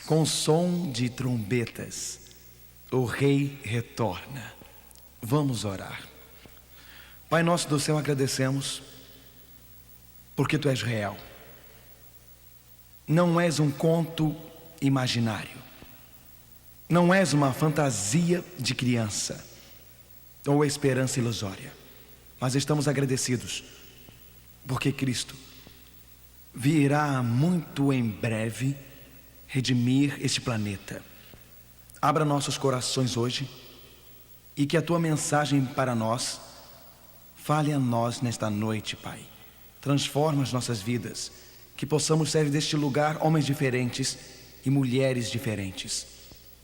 Com som de trombetas, o Rei retorna. Vamos orar. Pai nosso do céu, agradecemos porque Tu és real. Não és um conto imaginário. Não és uma fantasia de criança ou esperança ilusória. Mas estamos agradecidos porque Cristo virá muito em breve redimir este planeta. Abra nossos corações hoje e que a Tua mensagem para nós fale a nós nesta noite, Pai. Transforma as nossas vidas, que possamos sair deste lugar homens diferentes e mulheres diferentes,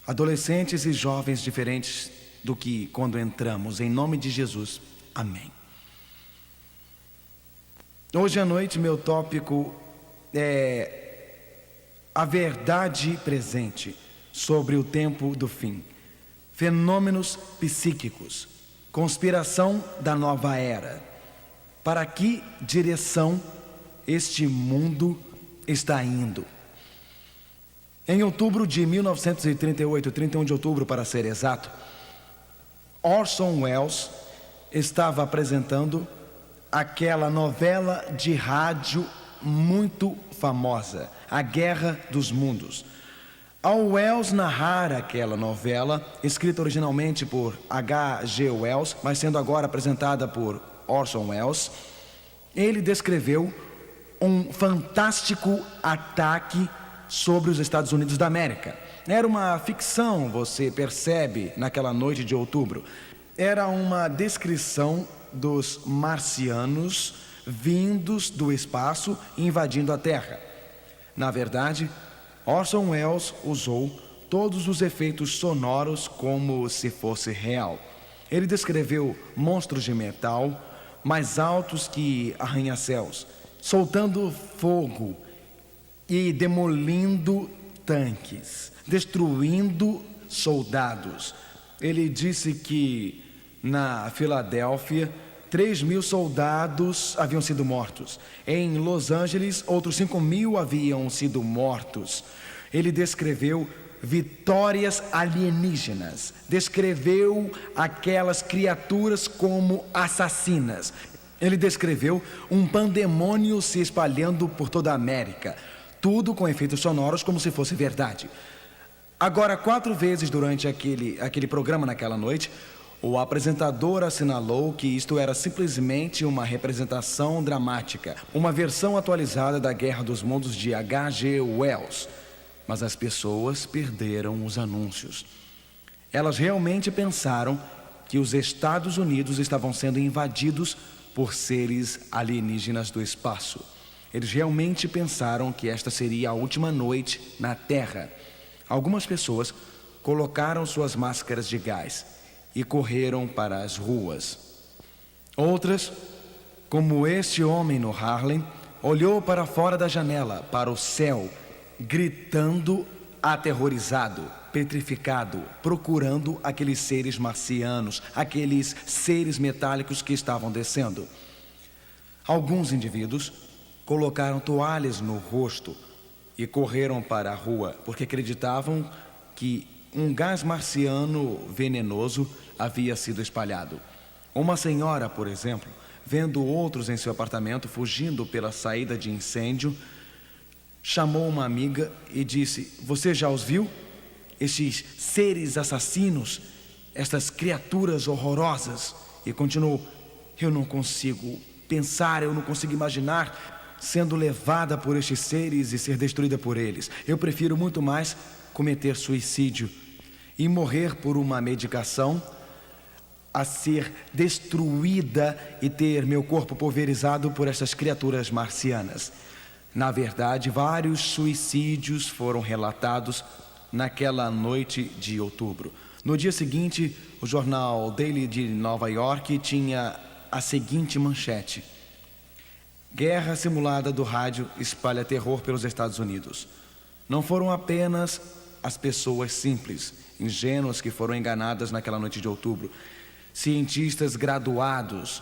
adolescentes e jovens diferentes do que quando entramos. Em nome de Jesus, amém. Hoje à noite meu tópico é a verdade presente sobre o tempo do fim, fenômenos psíquicos, conspiração da nova era. Para que direção este mundo está indo? Em outubro de 1938, 31 de outubro para ser exato, Orson Welles estava apresentando aquela novela de rádio muito famosa, A Guerra dos Mundos. Ao Wells narrar aquela novela, escrita originalmente por H.G. Wells, mas sendo agora apresentada por Orson Welles, ele descreveu um fantástico ataque sobre os Estados Unidos da América. Era uma ficção, você percebe, naquela noite de outubro. Era uma descrição dos marcianos vindos do espaço e invadindo a Terra. Na verdade, Orson Welles usou todos os efeitos sonoros como se fosse real. Ele descreveu monstros de metal mais altos que arranha-céus, soltando fogo e demolindo tanques, destruindo soldados. Ele disse que na Filadélfia 3.000 soldados haviam sido mortos. Em Los Angeles, outros 5.000 haviam sido mortos. Ele descreveu vitórias alienígenas, descreveu aquelas criaturas como assassinas. Ele descreveu um pandemônio se espalhando por toda a América, tudo com efeitos sonoros como se fosse verdade. Agora, 4 vezes durante aquele programa naquela noite, o apresentador assinalou que isto era simplesmente uma representação dramática, uma versão atualizada da Guerra dos Mundos de H.G. Wells. Mas as pessoas perderam os anúncios. Elas realmente pensaram que os Estados Unidos estavam sendo invadidos por seres alienígenas do espaço. Eles realmente pensaram que esta seria a última noite na Terra. Algumas pessoas colocaram suas máscaras de gás e correram para as ruas. Outras, como este homem no Harlem, olhou para fora da janela, para o céu, gritando aterrorizado, petrificado, procurando aqueles seres marcianos, aqueles seres metálicos que estavam descendo. Alguns indivíduos colocaram toalhas no rosto e correram para a rua, porque acreditavam que um gás marciano venenoso havia sido espalhado. Uma senhora, por exemplo, vendo outros em seu apartamento fugindo pela saída de incêndio, chamou uma amiga e disse: "Você já os viu? Estes seres assassinos, estas criaturas horrorosas?" E continuou: "Eu não consigo pensar, eu não consigo imaginar sendo levada por estes seres e ser destruída por eles. Eu prefiro muito mais cometer suicídio e morrer por uma medicação a ser destruída e ter meu corpo pulverizado por essas criaturas marcianas." Na verdade, vários suicídios foram relatados naquela noite de outubro. No dia seguinte, o jornal Daily de Nova York tinha a seguinte manchete: "Guerra simulada do rádio espalha terror pelos Estados Unidos." Não foram apenas as pessoas simples, ingênuas que foram enganadas naquela noite de outubro. Cientistas graduados,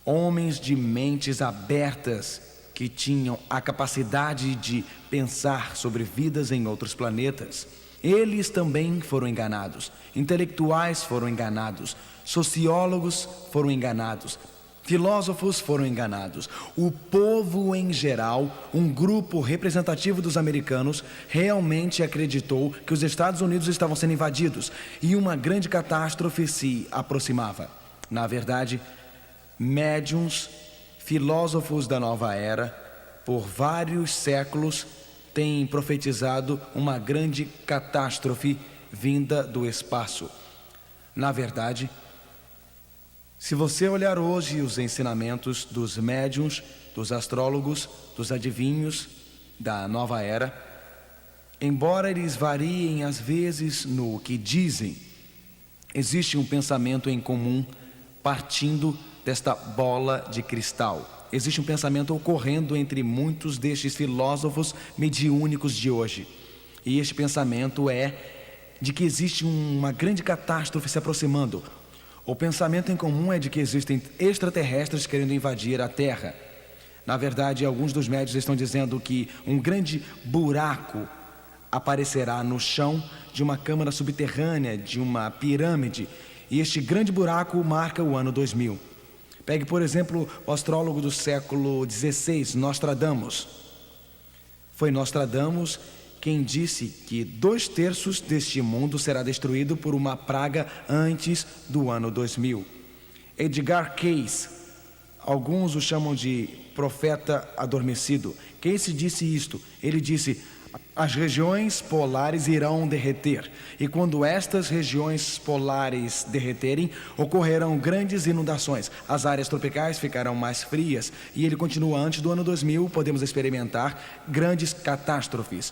homens de mentes abertas, que tinham a capacidade de pensar sobre vidas em outros planetas. Eles também foram enganados. Intelectuais foram enganados. Sociólogos foram enganados. Filósofos foram enganados. O povo em geral, um grupo representativo dos americanos, realmente acreditou que os Estados Unidos estavam sendo invadidos e uma grande catástrofe se aproximava. Na verdade, médiuns, filósofos da nova era, por vários séculos, têm profetizado uma grande catástrofe vinda do espaço. Na verdade, se você olhar hoje os ensinamentos dos médiuns, dos astrólogos, dos adivinhos da nova era, embora eles variem às vezes no que dizem, existe um pensamento em comum partindo desta bola de cristal. Existe um pensamento ocorrendo entre muitos destes filósofos mediúnicos de hoje. E este pensamento é de que existe uma grande catástrofe se aproximando. O pensamento em comum é de que existem extraterrestres querendo invadir a Terra. Na verdade, alguns dos médiuns estão dizendo que um grande buraco aparecerá no chão de uma câmara subterrânea, de uma pirâmide. E este grande buraco marca o ano 2000. Pegue, por exemplo, o astrólogo do século XVI, Nostradamus. Foi Nostradamus quem disse que 2/3 deste mundo será destruído por uma praga antes do ano 2000. Edgar Cayce, alguns o chamam de profeta adormecido. Cayce disse isto, ele disse: as regiões polares irão derreter, e quando estas regiões polares derreterem, ocorrerão grandes inundações, as áreas tropicais ficarão mais frias, e ele continua: antes do ano 2000 podemos experimentar grandes catástrofes.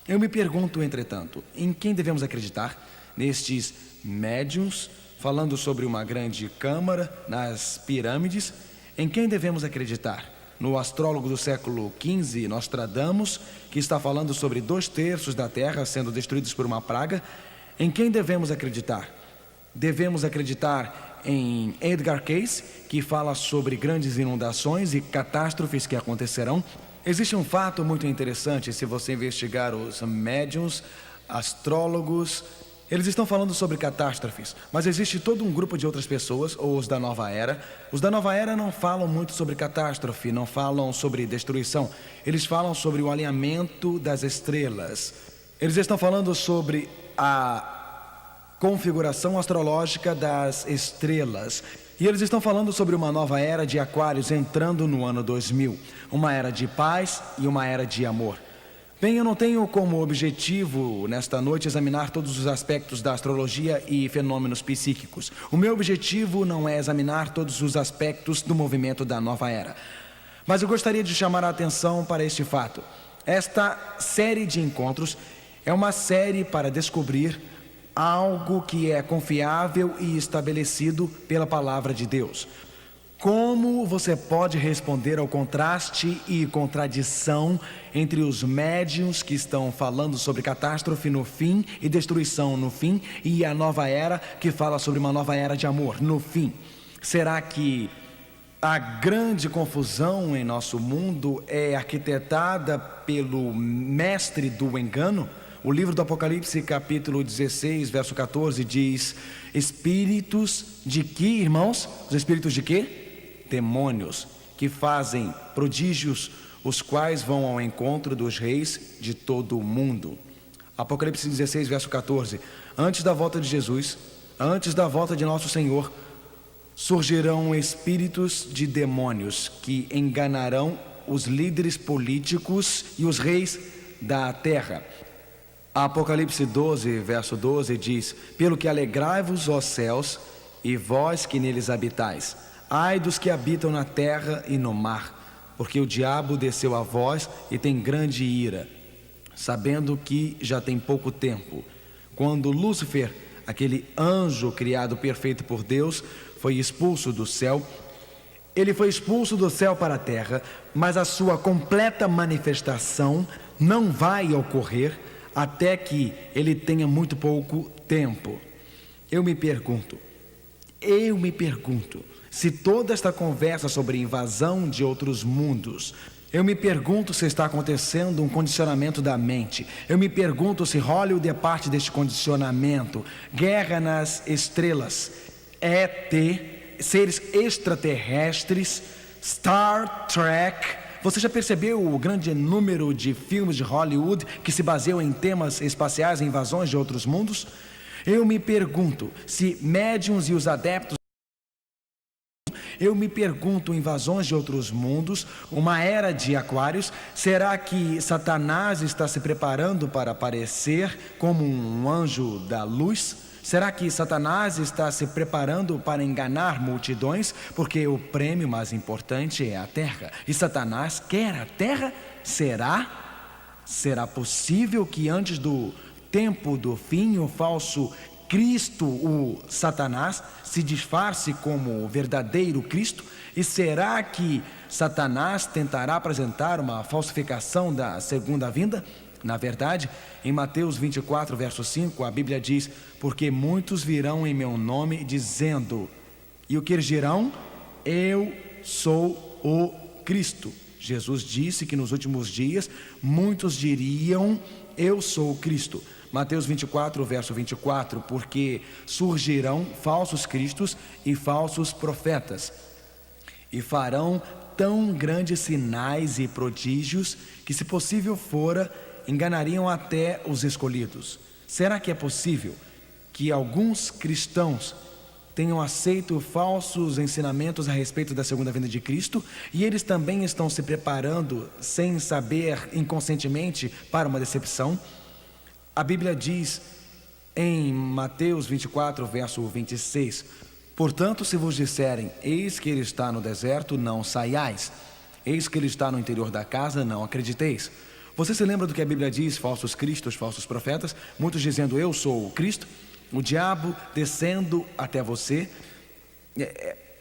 Eu me pergunto, entretanto, em quem devemos acreditar? Nestes médiuns falando sobre uma grande câmara nas pirâmides? Em quem devemos acreditar? No astrólogo do século XV, Nostradamus, que está falando sobre 2/3 da Terra sendo destruídos por uma praga? Em quem devemos acreditar? Devemos acreditar em Edgar Cayce, que fala sobre grandes inundações e catástrofes que acontecerão? Existe um fato muito interessante se você investigar os médiuns, astrólogos. Eles estão falando sobre catástrofes, mas existe todo um grupo de outras pessoas, ou os da nova era. Os da nova era não falam muito sobre catástrofe, não falam sobre destruição. Eles falam sobre o alinhamento das estrelas. Eles estão falando sobre a configuração astrológica das estrelas. E eles estão falando sobre uma nova era de Aquários entrando no ano 2000. Uma era de paz e uma era de amor. Bem, eu não tenho como objetivo, nesta noite, examinar todos os aspectos da astrologia e fenômenos psíquicos. O meu objetivo não é examinar todos os aspectos do movimento da nova era. Mas eu gostaria de chamar a atenção para este fato. Esta série de encontros é uma série para descobrir algo que é confiável e estabelecido pela palavra de Deus. Como você pode responder ao contraste e contradição entre os médiuns que estão falando sobre catástrofe no fim e destruição no fim, e a nova era que fala sobre uma nova era de amor no fim? Será que a grande confusão em nosso mundo é arquitetada pelo mestre do engano? O livro do Apocalipse, capítulo 16, verso 14, diz: espíritos de que, irmãos? Os espíritos de quê? Demônios, que fazem prodígios, os quais vão ao encontro dos reis de todo o mundo. Apocalipse 16, verso 14. Antes da volta de Jesus, antes da volta de nosso Senhor, surgirão espíritos de demônios que enganarão os líderes políticos e os reis da terra. Apocalipse 12, verso 12 diz: pelo que alegrai-vos, ó céus, e vós que neles habitais. Ai dos que habitam na terra e no mar, porque o diabo desceu a vós e tem grande ira, sabendo que já tem pouco tempo. Quando Lúcifer, aquele anjo criado perfeito por Deus, foi expulso do céu, ele foi expulso do céu para a terra, mas a sua completa manifestação não vai ocorrer até que ele tenha muito pouco tempo. Eu me pergunto, se toda esta conversa sobre invasão de outros mundos Eu me pergunto se está acontecendo um condicionamento da mente. Eu me pergunto se Hollywood é parte deste condicionamento. Guerra nas Estrelas, ET, seres extraterrestres, Star Trek. Você já percebeu o grande número de filmes de Hollywood que se baseiam em temas espaciais e invasões de outros mundos? Eu me pergunto se médiuns e os adeptos. Eu me pergunto, invasões de outros mundos, uma era de aquários. Será que Satanás está se preparando para aparecer como um anjo da luz? Será que Satanás está se preparando para enganar multidões? Porque o prêmio mais importante é a terra. E Satanás quer a terra? Será possível que antes do tempo do fim o falso Cristo, o Satanás, se disfarce como o verdadeiro Cristo? E será que Satanás tentará apresentar uma falsificação da segunda vinda? Na verdade, em Mateus 24, verso 5, a Bíblia diz: porque muitos virão em meu nome dizendo, e o que eles dirão? Eu sou o Cristo. Jesus disse que nos últimos dias muitos diriam, eu sou o Cristo. Mateus 24, verso 24, porque surgirão falsos cristos e falsos profetas, e farão tão grandes sinais e prodígios, que se possível fora, enganariam até os escolhidos. Será que é possível que alguns cristãos tenham aceito falsos ensinamentos a respeito da segunda vinda de Cristo, e eles também estão se preparando, sem saber, inconscientemente, para uma decepção? A Bíblia diz em Mateus 24, verso 26, portanto, se vos disserem, eis que ele está no deserto, não saiais, eis que ele está no interior da casa, não acrediteis. Você se lembra do que a Bíblia diz, falsos cristos, falsos profetas, muitos dizendo, eu sou o Cristo, o diabo descendo até você,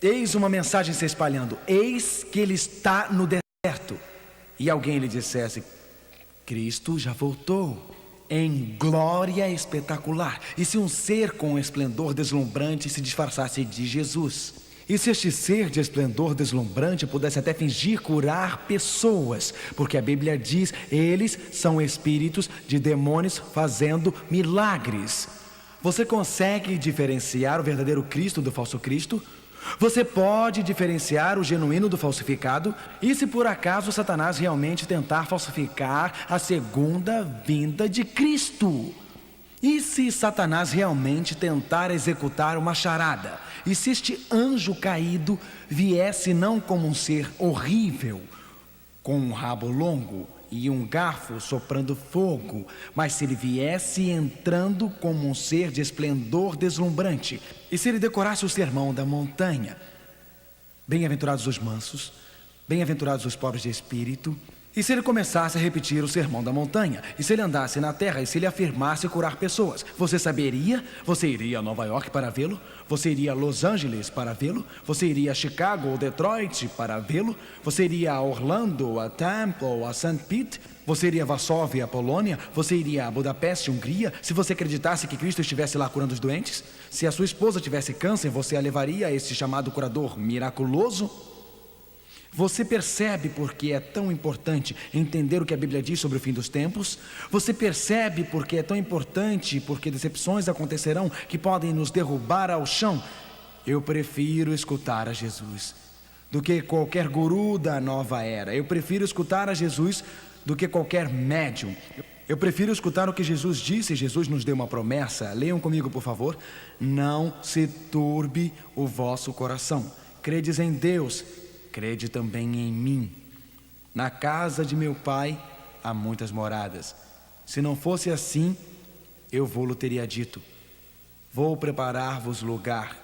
eis uma mensagem se espalhando, eis que ele está no deserto, e alguém lhe dissesse, Cristo já voltou em glória espetacular. E se um ser com esplendor deslumbrante se disfarçasse de Jesus? E se este ser de esplendor deslumbrante pudesse até fingir curar pessoas? Porque a Bíblia diz, eles são espíritos de demônios fazendo milagres. Você consegue diferenciar o verdadeiro Cristo do falso Cristo? Você pode diferenciar o genuíno do falsificado? E se por acaso Satanás realmente tentar falsificar a segunda vinda de Cristo? E se Satanás realmente tentar executar uma charada? E se este anjo caído viesse não como um ser horrível, com um rabo longo e um garfo soprando fogo, mas se ele viesse entrando como um ser de esplendor deslumbrante, e se ele decorasse o sermão da montanha, bem-aventurados os mansos, bem-aventurados os pobres de espírito, e se ele começasse a repetir o sermão da montanha, e se ele andasse na terra, e se ele afirmasse curar pessoas, você saberia? Você iria a Nova York para vê-lo? Você iria a Los Angeles para vê-lo? Você iria a Chicago ou Detroit para vê-lo? Você iria a Orlando, a Tampa ou a St. Pete? Você iria a Varsóvia, a Polônia? Você iria a Budapeste, Hungria? Se você acreditasse que Cristo estivesse lá curando os doentes? Se a sua esposa tivesse câncer, você a levaria a esse chamado curador miraculoso? Você percebe por que é tão importante entender o que a Bíblia diz sobre o fim dos tempos? Você percebe por que é tão importante, porque decepções acontecerão que podem nos derrubar ao chão? Eu prefiro escutar a Jesus do que qualquer guru da nova era. Eu prefiro escutar a Jesus do que qualquer médium. Eu prefiro escutar o que Jesus disse. Jesus nos deu uma promessa. Leiam comigo, por favor. Não se turbe o vosso coração. Credes em Deus, crede também em mim. Na casa de meu pai há muitas moradas. Se não fosse assim, eu vou-lo teria dito. Vou preparar-vos lugar.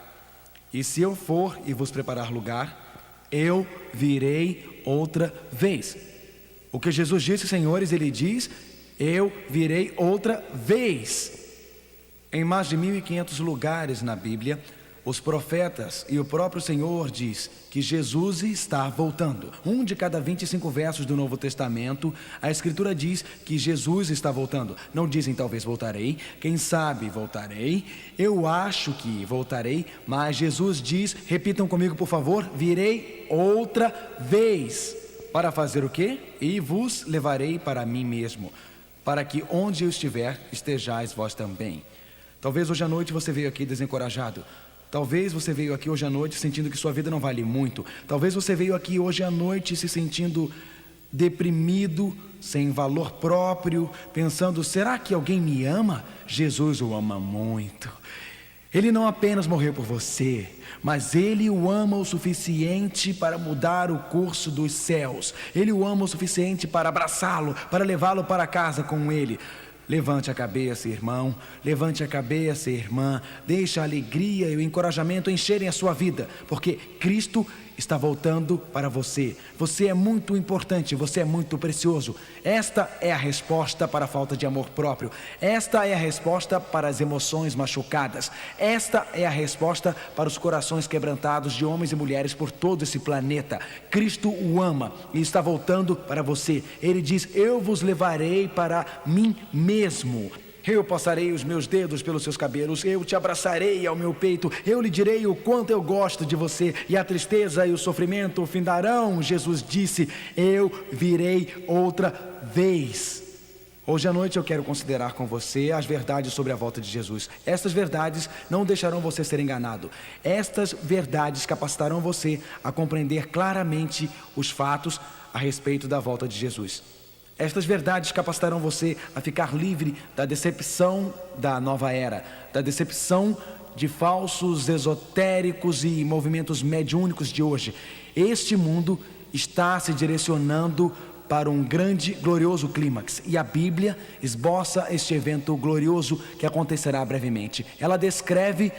E se eu for e vos preparar lugar, eu virei outra vez. O que Jesus disse, senhores, ele diz, eu virei outra vez. Em mais de 1.500 lugares na Bíblia, os profetas e o próprio Senhor diz que Jesus está voltando. Um de cada 25 versos do Novo Testamento, a Escritura diz que Jesus está voltando. Não dizem talvez voltarei, quem sabe voltarei, eu acho que voltarei, mas Jesus diz, repitam comigo por favor, virei outra vez. Para fazer o quê? E vos levarei para mim mesmo, para que onde eu estiver, estejais vós também. Talvez hoje à noite você veio aqui desencorajado. Talvez você veio aqui hoje à noite sentindo que sua vida não vale muito. Talvez você veio aqui hoje à noite se sentindo deprimido, sem valor próprio, pensando: será que alguém me ama? Jesus o ama muito. Ele não apenas morreu por você, mas Ele o ama o suficiente para mudar o curso dos céus. Ele o ama o suficiente para abraçá-lo, para levá-lo para casa com Ele. Levante a cabeça, irmão, levante a cabeça, irmã. Deixe a alegria e o encorajamento encherem a sua vida, porque Cristo está voltando para você. Você é muito importante, você é muito precioso. Esta é a resposta para a falta de amor próprio. Esta é a resposta para as emoções machucadas. Esta é a resposta para os corações quebrantados de homens e mulheres por todo esse planeta. Cristo o ama e está voltando para você. Ele diz: eu vos levarei para mim mesmo. Eu passarei os meus dedos pelos seus cabelos, eu te abraçarei ao meu peito, eu lhe direi o quanto eu gosto de você, e a tristeza e o sofrimento findarão. Jesus disse: eu virei outra vez. Hoje à noite eu quero considerar com você as verdades sobre a volta de Jesus. Estas verdades não deixarão você ser enganado. Estas verdades capacitarão você a compreender claramente os fatos a respeito da volta de Jesus. Estas verdades capacitarão você a ficar livre da decepção da nova era, da decepção de falsos esotéricos e movimentos mediúnicos de hoje. Este mundo está se direcionando para um grande, glorioso clímax, e a Bíblia esboça este evento glorioso que acontecerá brevemente. Ela descreve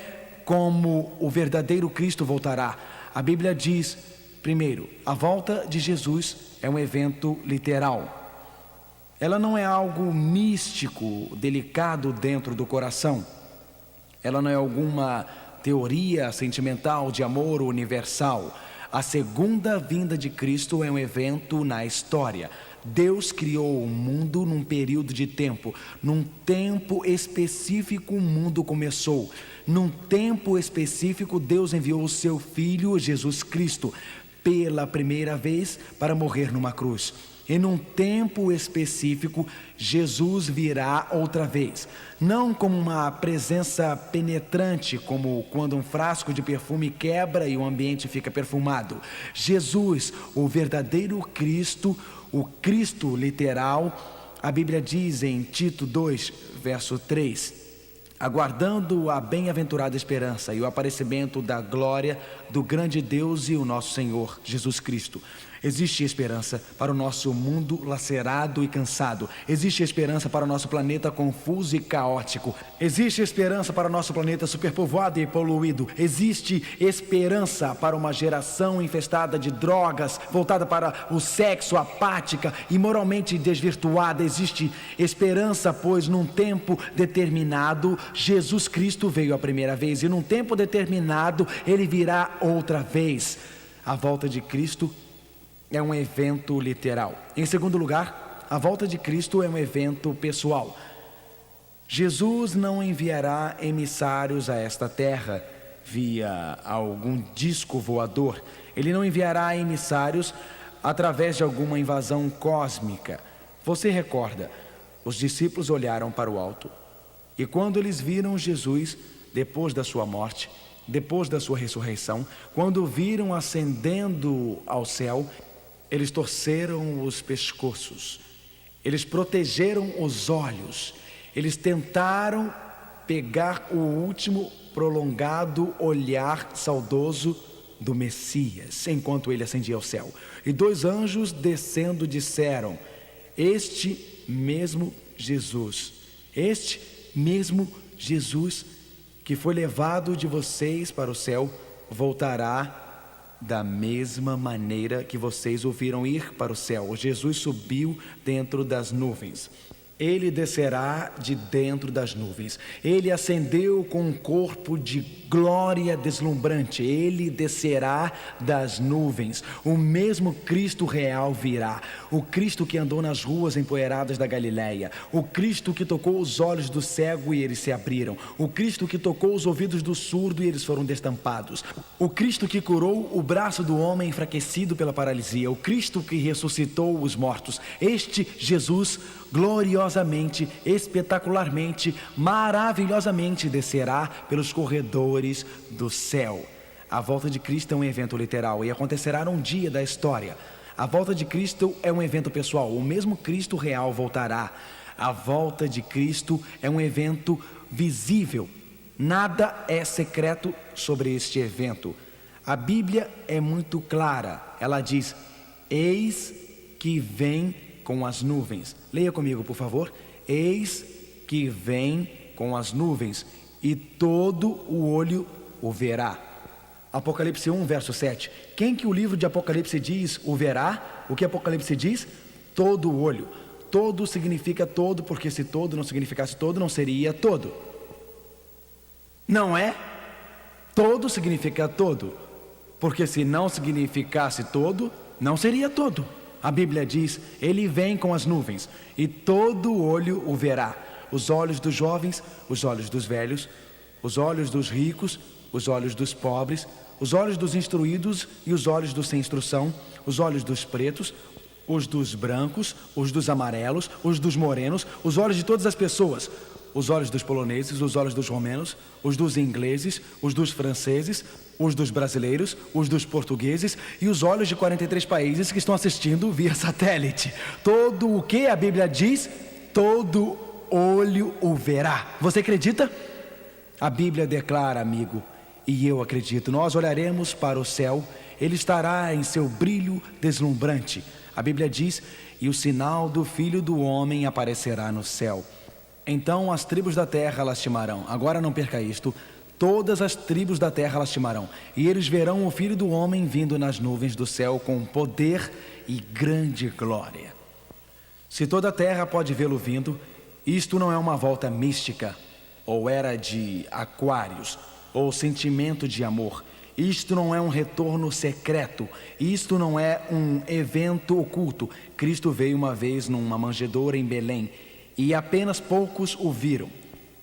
como o verdadeiro Cristo voltará. A Bíblia diz, primeiro, a volta de Jesus é um evento literal. Ela não é algo místico, delicado dentro do coração. Ela não é alguma teoria sentimental de amor universal. A segunda vinda de Cristo é um evento na história. Deus criou o mundo num período de tempo. Num tempo específico o mundo começou. Num tempo específico Deus enviou o seu Filho Jesus Cristo pela primeira vez para morrer numa cruz. E num tempo específico, Jesus virá outra vez. Não como uma presença penetrante, como quando um frasco de perfume quebra e o ambiente fica perfumado. Jesus, o verdadeiro Cristo, o Cristo literal, a Bíblia diz em Tito 2, verso 3, aguardando a bem-aventurada esperança e o aparecimento da glória do grande Deus e o nosso Senhor Jesus Cristo. Existe esperança para o nosso mundo lacerado e cansado. Existe esperança para o nosso planeta confuso e caótico. Existe esperança para o nosso planeta superpovoado e poluído. Existe esperança para uma geração infestada de drogas, voltada para o sexo, apática e moralmente desvirtuada. Existe esperança, pois num tempo determinado, Jesus Cristo veio a primeira vez, e num tempo determinado, Ele virá outra vez. A volta de Cristo é um evento literal. Em segundo lugar, a volta de Cristo é um evento pessoal. Jesus não enviará emissários a esta terra via algum disco voador. Ele não enviará emissários através de alguma invasão cósmica. Você recorda, os discípulos olharam para o alto, e quando eles viram Jesus depois da sua morte, depois da sua ressurreição, quando o viram ascendendo ao céu, eles torceram os pescoços, eles protegeram os olhos, eles tentaram pegar o último prolongado olhar saudoso do Messias, enquanto ele ascendia ao céu. E dois anjos descendo disseram: este mesmo Jesus que foi levado de vocês para o céu, voltará da mesma maneira que vocês o viram ir para o céu. Jesus subiu dentro das nuvens. Ele descerá de dentro das nuvens. Ele ascendeu com um corpo de glória deslumbrante. Ele descerá das nuvens. O mesmo Cristo real virá. O Cristo que andou nas ruas empoeiradas da Galileia. O Cristo que tocou os olhos do cego e eles se abriram. O Cristo que tocou os ouvidos do surdo e eles foram destampados. O Cristo que curou o braço do homem enfraquecido pela paralisia. O Cristo que ressuscitou os mortos. Este Jesus gloriosamente, espetacularmente, maravilhosamente descerá pelos corredores do céu. A volta de Cristo é um evento literal e acontecerá num dia da história. A volta de Cristo é um evento pessoal. O mesmo Cristo real voltará. A volta de Cristo é um evento visível. Nada é secreto sobre este evento. A Bíblia é muito clara. Ela diz: eis que vem com as nuvens. Leia comigo, por favor. Eis que vem com as nuvens, e todo o olho o verá. Apocalipse 1, verso 7. Quem que o livro de Apocalipse diz o verá? O que Apocalipse diz? Todo o olho. Todo significa todo, porque se todo não significasse todo, não seria todo. Não é? Todo significa todo, porque se não significasse todo, não seria todo. A Bíblia diz: ele vem com as nuvens, e todo olho o verá. Os olhos dos jovens, os olhos dos velhos, os olhos dos ricos, os olhos dos pobres, os olhos dos instruídos e os olhos dos sem instrução, os olhos dos pretos, os dos brancos, os dos amarelos, os dos morenos, os olhos de todas as pessoas, os olhos dos poloneses, os olhos dos romenos, os dos ingleses, os dos franceses, os dos brasileiros, os dos portugueses e os olhos de 43 países que estão assistindo via satélite. Todo o que a Bíblia diz, todo olho o verá. Você acredita? A Bíblia declara, amigo, e eu acredito. Nós olharemos para o céu, ele estará em seu brilho deslumbrante. A Bíblia diz: e o sinal do Filho do Homem aparecerá no céu. Então as tribos da terra lastimarão. Agora não perca isto. Todas as tribos da terra lastimarão, e eles verão o Filho do Homem vindo nas nuvens do céu com poder e grande glória. Se toda a terra pode vê-lo vindo, isto não é uma volta mística, ou era de Aquários, ou sentimento de amor. Isto não é um retorno secreto. Isto não é um evento oculto. Cristo veio uma vez numa manjedoura em Belém, e apenas poucos o viram.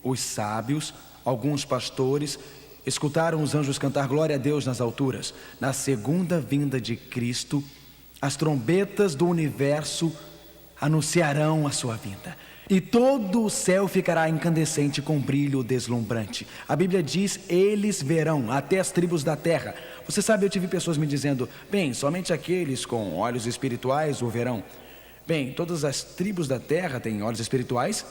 Os sábios, alguns pastores, escutaram os anjos cantar glória a Deus nas alturas. Na segunda vinda de Cristo, as trombetas do universo anunciarão a sua vinda, e todo o céu ficará incandescente com brilho deslumbrante. A Bíblia diz: eles verão, até as tribos da terra. Você sabe, eu tive pessoas me dizendo: bem, somente aqueles com olhos espirituais o verão. Bem, todas as tribos da terra têm olhos espirituais?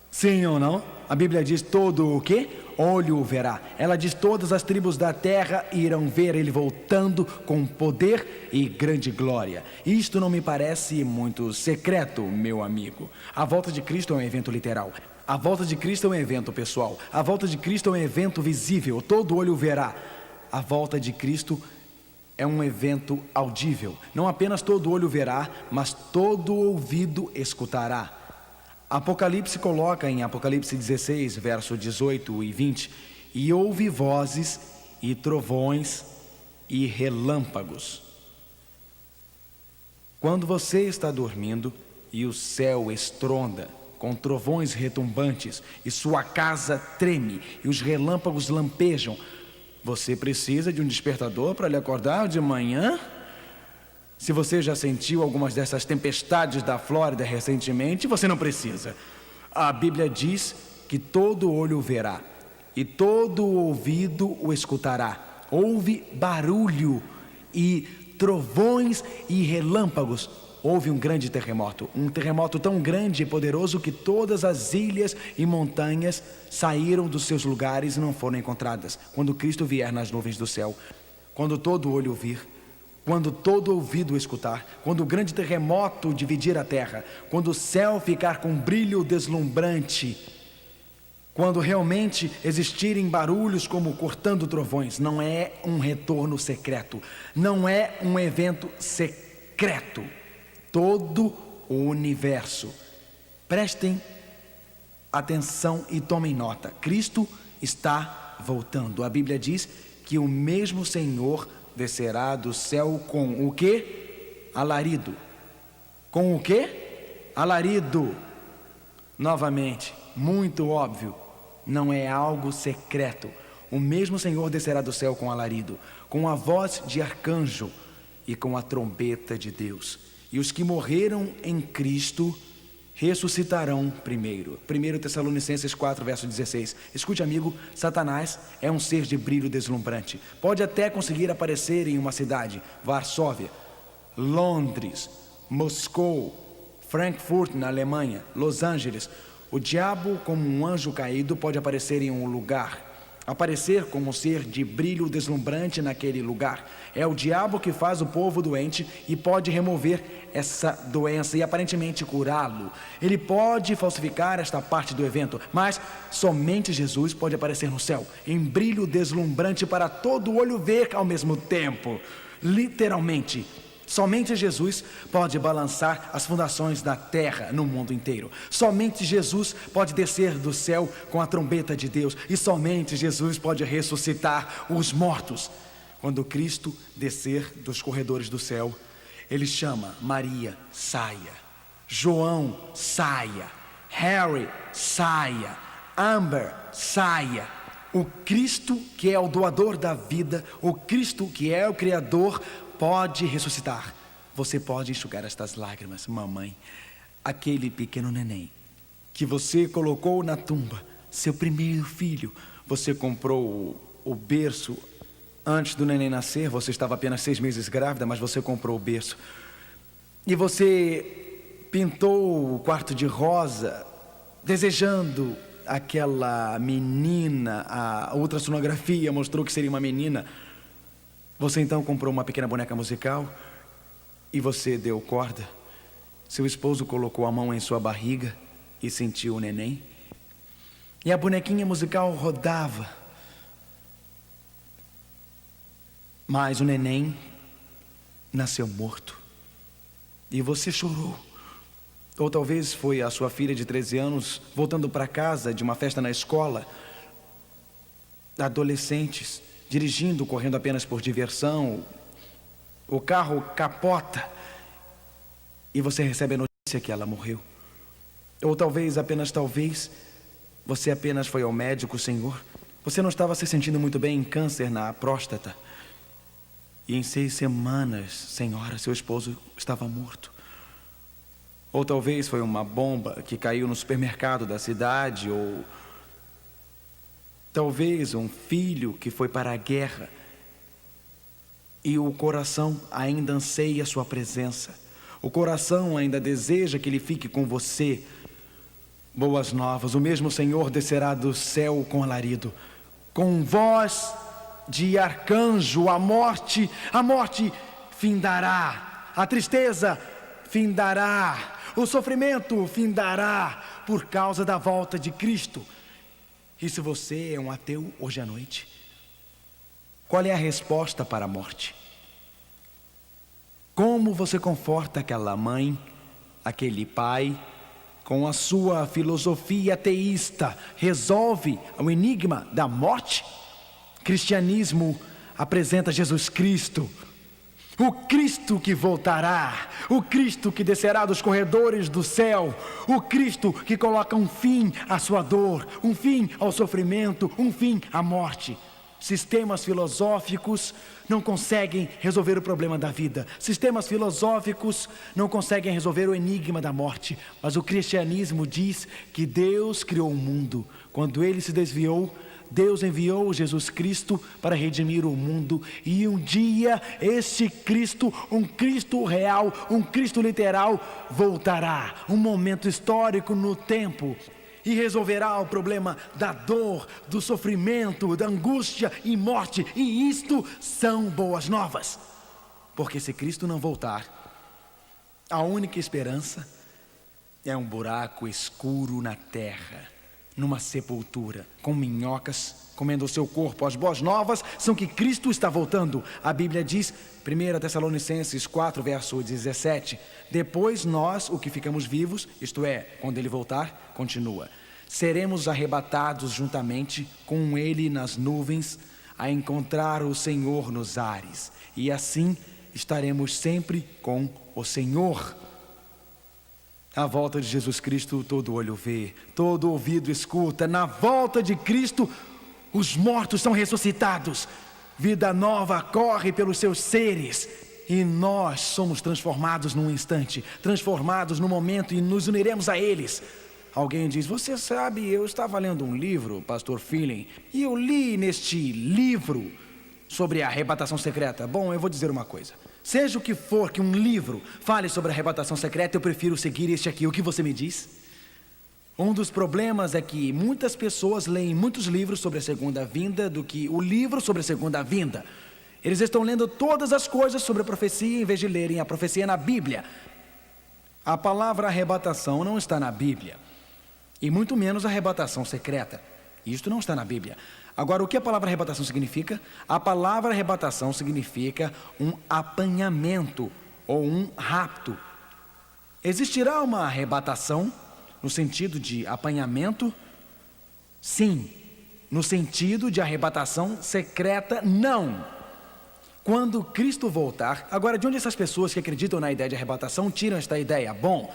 Sim ou não? A Bíblia diz: todo o que? Olho o verá. Ela diz: todas as tribos da terra irão ver ele voltando com poder e grande glória. Isto não me parece muito secreto, meu amigo. A volta de Cristo é um evento literal. A volta de Cristo é um evento pessoal. A volta de Cristo é um evento visível. Todo olho o verá. A volta de Cristo é um evento audível. Não apenas todo olho verá, mas todo ouvido escutará. Apocalipse coloca em Apocalipse 16, verso 18 e 20: e houve vozes e trovões e relâmpagos. Quando você está dormindo e o céu estronda com trovões retumbantes e sua casa treme e os relâmpagos lampejam, você precisa de um despertador para lhe acordar de manhã? Se você já sentiu algumas dessas tempestades da Flórida recentemente, você não precisa. A Bíblia diz que todo olho o verá e todo ouvido o escutará. Houve barulho e trovões e relâmpagos. Houve um grande terremoto, um terremoto tão grande e poderoso que todas as ilhas e montanhas saíram dos seus lugares e não foram encontradas. Quando Cristo vier nas nuvens do céu, quando todo olho o vir, quando todo ouvido escutar, quando o grande terremoto dividir a terra, quando o céu ficar com brilho deslumbrante, quando realmente existirem barulhos como cortando trovões, não é um retorno secreto, não é um evento secreto. Todo o universo Prestem atenção e tomem nota. Cristo está voltando. A Bíblia diz que o mesmo Senhor descerá do céu com o quê? Alarido. Com o quê? Alarido. Novamente, muito óbvio, não é algo secreto. O mesmo Senhor descerá do céu com alarido, com a voz de arcanjo e com a trombeta de Deus. E os que morreram em Cristo ressuscitarão primeiro. 1 Tessalonicenses 4, verso 16. Escute, amigo, Satanás é um ser de brilho deslumbrante. Pode até conseguir aparecer em uma cidade, Varsóvia, Londres, Moscou, Frankfurt na Alemanha, Los Angeles. O diabo, como um anjo caído, pode aparecer em um lugar, aparecer como um ser de brilho deslumbrante naquele lugar. É o diabo que faz o povo doente e pode remover essa doença e aparentemente curá-lo. Ele pode falsificar esta parte do evento, mas somente Jesus pode aparecer no céu, em brilho deslumbrante para todo olho ver ao mesmo tempo. Literalmente, somente Jesus pode balançar as fundações da terra no mundo inteiro. Somente Jesus pode descer do céu com a trombeta de Deus. E somente Jesus pode ressuscitar os mortos. Quando Cristo descer dos corredores do céu, Ele chama Maria, saia. João, saia. Harry, saia. Amber, saia. O Cristo que é o doador da vida, o Cristo que é o Criador, pode ressuscitar. Você pode enxugar estas lágrimas, mamãe. Aquele pequeno neném que você colocou na tumba, seu primeiro filho. Você comprou o berço antes do neném nascer. Você estava apenas 6 meses grávida, mas você comprou o berço. E você pintou o quarto de rosa, desejando aquela menina. A ultrassonografia mostrou que seria uma menina. Você então comprou uma pequena boneca musical e você deu corda. Seu esposo colocou a mão em sua barriga e sentiu o neném. E a bonequinha musical rodava. Mas o neném nasceu morto. E você chorou. Ou talvez foi a sua filha de 13 anos voltando para casa de uma festa na escola. Adolescentes dirigindo, correndo apenas por diversão. O carro capota e você recebe a notícia que ela morreu. Ou talvez, apenas talvez, você apenas foi ao médico, Senhor. Você não estava se sentindo muito bem em câncer na próstata. E em 6 semanas, Senhora, seu esposo estava morto. Ou talvez foi uma bomba que caiu no supermercado da cidade. Ou talvez um filho que foi para a guerra e o coração ainda anseia a sua presença. O coração ainda deseja que ele fique com você. Boas novas, o mesmo Senhor descerá do céu com alarido, com voz de arcanjo. A morte findará, a tristeza findará, o sofrimento findará por causa da volta de Cristo. E se você é um ateu hoje à noite, qual é a resposta para a morte? Como você conforta aquela mãe, aquele pai, com a sua filosofia ateísta, resolve o enigma da morte? Cristianismo apresenta Jesus Cristo, o Cristo que voltará, o Cristo que descerá dos corredores do céu, o Cristo que coloca um fim à sua dor, um fim ao sofrimento, um fim à morte. Sistemas filosóficos não conseguem resolver o problema da vida. Sistemas filosóficos não conseguem resolver o enigma da morte. Mas o cristianismo diz que Deus criou o mundo. Quando ele se desviou, Deus enviou Jesus Cristo para redimir o mundo. E um dia este Cristo, um Cristo real, um Cristo literal, voltará. Um momento histórico no tempo. E resolverá o problema da dor, do sofrimento, da angústia e morte. E isto são boas novas. Porque se Cristo não voltar, a única esperança é um buraco escuro na terra. numa sepultura, com minhocas, comendo o seu corpo. As boas novas são que Cristo está voltando. A Bíblia diz, 1 Tessalonicenses 4, verso 17, depois nós, o que ficamos vivos, isto é, quando Ele voltar, continua, seremos arrebatados juntamente com Ele nas nuvens, a encontrar o Senhor nos ares, e assim estaremos sempre com o Senhor. A volta de Jesus Cristo, todo olho vê, todo ouvido escuta. Na volta de Cristo, os mortos são ressuscitados, vida nova corre pelos seus seres, e nós somos transformados num instante, transformados no momento, e nos uniremos a eles. Alguém diz, você sabe, eu estava lendo um livro, pastor Feeling, e eu li neste livro sobre a arrebatação secreta. Bom, eu vou dizer uma coisa, seja o que for que um livro fale sobre a arrebatação secreta, eu prefiro seguir este aqui. O que você me diz? Um dos problemas é que muitas pessoas leem muitos livros sobre a segunda vinda do que o livro sobre a segunda vinda. Eles estão lendo todas as coisas sobre a profecia em vez de lerem a profecia na Bíblia. A palavra arrebatação não está na Bíblia, e muito menos arrebatação secreta. Isto não está na Bíblia. Agora, o que a palavra arrebatação significa? A palavra arrebatação significa um apanhamento ou um rapto. Existirá uma arrebatação no sentido de apanhamento? Sim. No sentido de arrebatação secreta, não. Quando Cristo voltar, agora de onde essas pessoas que acreditam na ideia de arrebatação tiram esta ideia? Bom,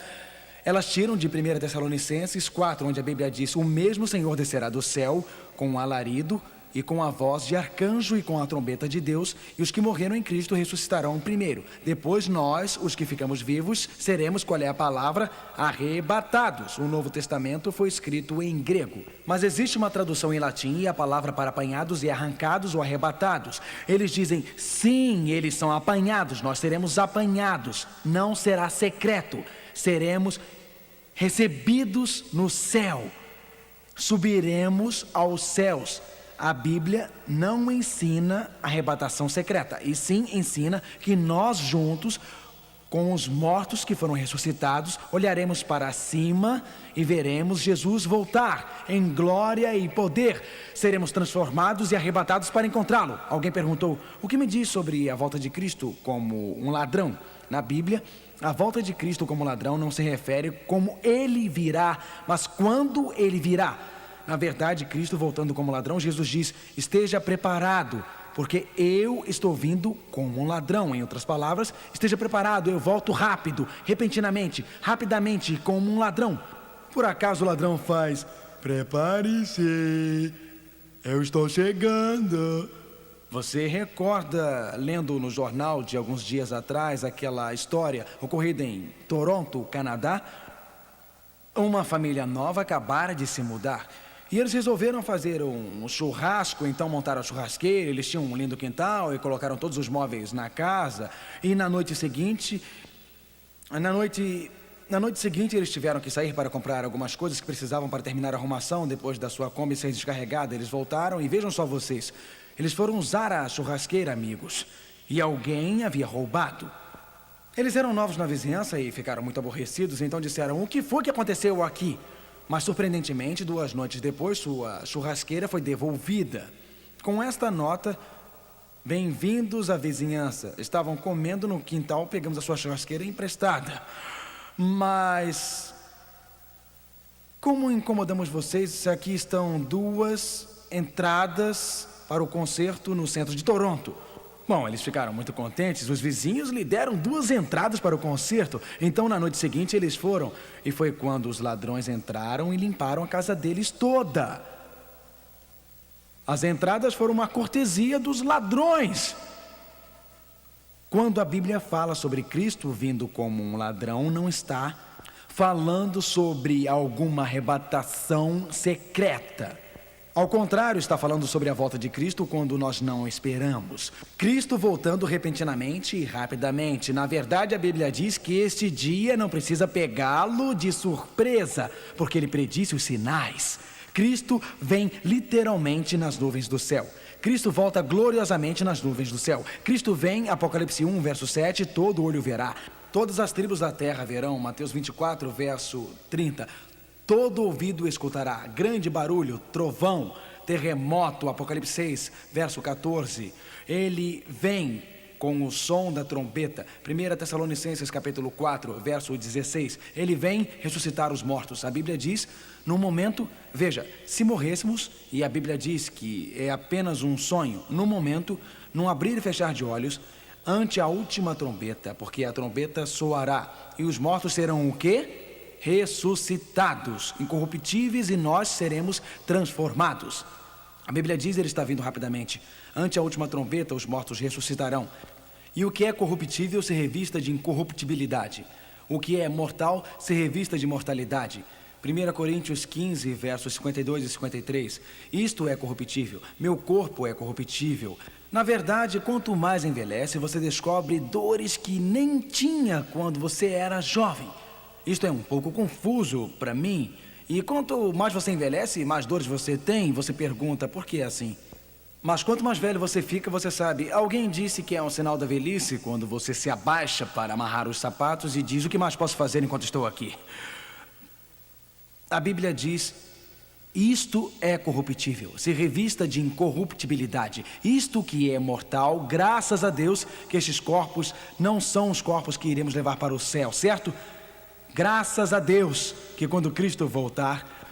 elas tiram de 1 Tessalonicenses 4, onde a Bíblia diz, o mesmo Senhor descerá do céu com um alarido e com a voz de arcanjo e com a trombeta de Deus, e os que morreram em Cristo ressuscitarão primeiro. Depois nós, os que ficamos vivos, seremos, qual é a palavra? Arrebatados. O Novo Testamento foi escrito em grego, mas existe uma tradução em latim, e a palavra para apanhados é arrancados ou arrebatados. Eles dizem, sim, eles são apanhados, nós seremos apanhados, não será secreto, seremos recebidos no céu, subiremos aos céus. A Bíblia não ensina arrebatação secreta, e sim ensina que nós juntos, com os mortos que foram ressuscitados, olharemos para cima e veremos Jesus voltar em glória e poder. Seremos transformados e arrebatados para encontrá-lo. Alguém perguntou, o que me diz sobre a volta de Cristo como um ladrão? Na Bíblia, a volta de Cristo como ladrão não se refere como ele virá, mas quando ele virá. Na verdade, Cristo voltando como ladrão, Jesus diz, esteja preparado, porque eu estou vindo como um ladrão. Em outras palavras, esteja preparado, eu volto rápido, repentinamente, rapidamente, como um ladrão. Por acaso o ladrão faz, prepare-se, eu estou chegando. Você recorda, lendo no jornal de alguns dias atrás, aquela história ocorrida em Toronto, Canadá? Uma família nova acabara de se mudar e eles resolveram fazer um churrasco. Então montaram a churrasqueira, eles tinham um lindo quintal e colocaram todos os móveis na casa. E na noite seguinte eles tiveram que sair para comprar algumas coisas que precisavam para terminar a arrumação depois da sua Kombi ser descarregada. Eles voltaram e vejam só vocês, eles foram usar a churrasqueira, amigos, e alguém havia roubado. Eles eram novos na vizinhança e ficaram muito aborrecidos, então disseram, o que foi que aconteceu aqui? Mas surpreendentemente, 2 noites depois, sua churrasqueira foi devolvida. Com esta nota, bem-vindos à vizinhança. Estavam comendo no quintal, pegamos a sua churrasqueira emprestada. Mas, como incomodamos vocês, aqui estão 2 entradas para o concerto no centro de Toronto. Bom, eles ficaram muito contentes, os vizinhos lhe deram 2 entradas para o concerto. Então na noite seguinte eles foram, e foi quando os ladrões entraram e limparam a casa deles toda. As entradas foram uma cortesia dos ladrões. Quando a Bíblia fala sobre Cristo vindo como um ladrão, não está falando sobre alguma arrebatação secreta. Ao contrário, está falando sobre a volta de Cristo quando nós não esperamos. Cristo voltando repentinamente e rapidamente. Na verdade, a Bíblia diz que este dia não precisa pegá-lo de surpresa, porque ele predisse os sinais. Cristo vem literalmente nas nuvens do céu. Cristo volta gloriosamente nas nuvens do céu. Cristo vem, Apocalipse 1, verso 7, todo olho verá. Todas as tribos da terra verão, Mateus 24, verso 30. todo ouvido escutará, grande barulho, trovão, terremoto, Apocalipse 6, verso 14. Ele vem com o som da trombeta, 1 Tessalonicenses capítulo 4, verso 16, ele vem ressuscitar os mortos. A Bíblia diz, no momento, veja, se morrêssemos, e a Bíblia diz que é apenas um sonho, no momento, num abrir e fechar de olhos, ante a última trombeta, porque a trombeta soará, e os mortos serão o quê? Ressuscitados, incorruptíveis, e nós seremos transformados. A Bíblia diz, ele está vindo rapidamente, ante a última trombeta os mortos ressuscitarão. E o que é corruptível se revista de incorruptibilidade. O que é mortal se revista de mortalidade. 1 Coríntios 15, versos 52 e 53. Isto é corruptível, meu corpo é corruptível. Na verdade, quanto mais envelhece, você descobre dores que nem tinha quando você era jovem. Isto é um pouco confuso para mim. E quanto mais você envelhece, mais dores você tem, você pergunta, por que é assim? Mas quanto mais velho você fica, você sabe, alguém disse que é um sinal da velhice quando você se abaixa para amarrar os sapatos e diz, o que mais posso fazer enquanto estou aqui? A Bíblia diz, isto é corruptível, se revista de incorruptibilidade. Isto que é mortal, graças a Deus que estes corpos não são os corpos que iremos levar para o céu, certo? Graças a Deus que quando Cristo voltar,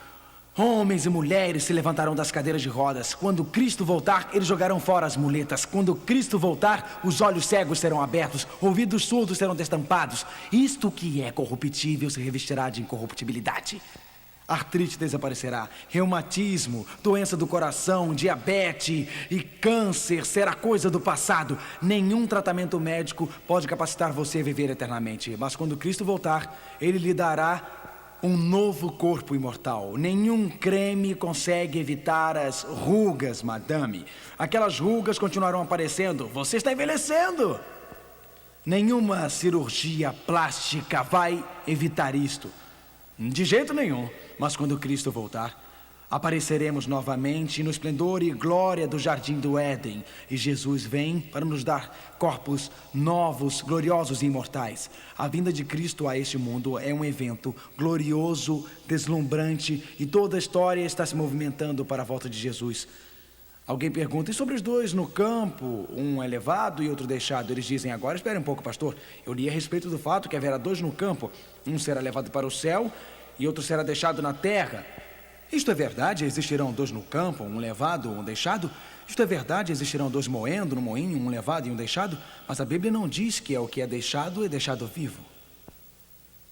homens e mulheres se levantarão das cadeiras de rodas. Quando Cristo voltar, eles jogarão fora as muletas. Quando Cristo voltar, os olhos cegos serão abertos, ouvidos surdos serão destampados. Isto que é corruptível se revestirá de incorruptibilidade. Artrite desaparecerá, reumatismo, doença do coração, diabetes e câncer será coisa do passado. Nenhum tratamento médico pode capacitar você a viver eternamente. Mas quando Cristo voltar, Ele lhe dará um novo corpo imortal. Nenhum creme consegue evitar as rugas, madame. Aquelas rugas continuarão aparecendo. Você está envelhecendo. Nenhuma cirurgia plástica vai evitar isto. De jeito nenhum. Mas quando Cristo voltar, apareceremos novamente no esplendor e glória do jardim do Éden. E Jesus vem para nos dar corpos novos, gloriosos e imortais. A vinda de Cristo a este mundo é um evento glorioso, deslumbrante, e toda a história está se movimentando para a volta de Jesus. Alguém pergunta, e sobre os dois no campo, um é levado e outro deixado? Eles dizem, agora espere um pouco, pastor, eu li a respeito do fato que haverá dois no campo, um será levado para o céu e outro será deixado na terra. Isto é verdade? Existirão dois no campo, um levado, um deixado? Isto é verdade? Existirão dois moendo no moinho, um levado e um deixado? Mas a Bíblia não diz que o que é deixado vivo.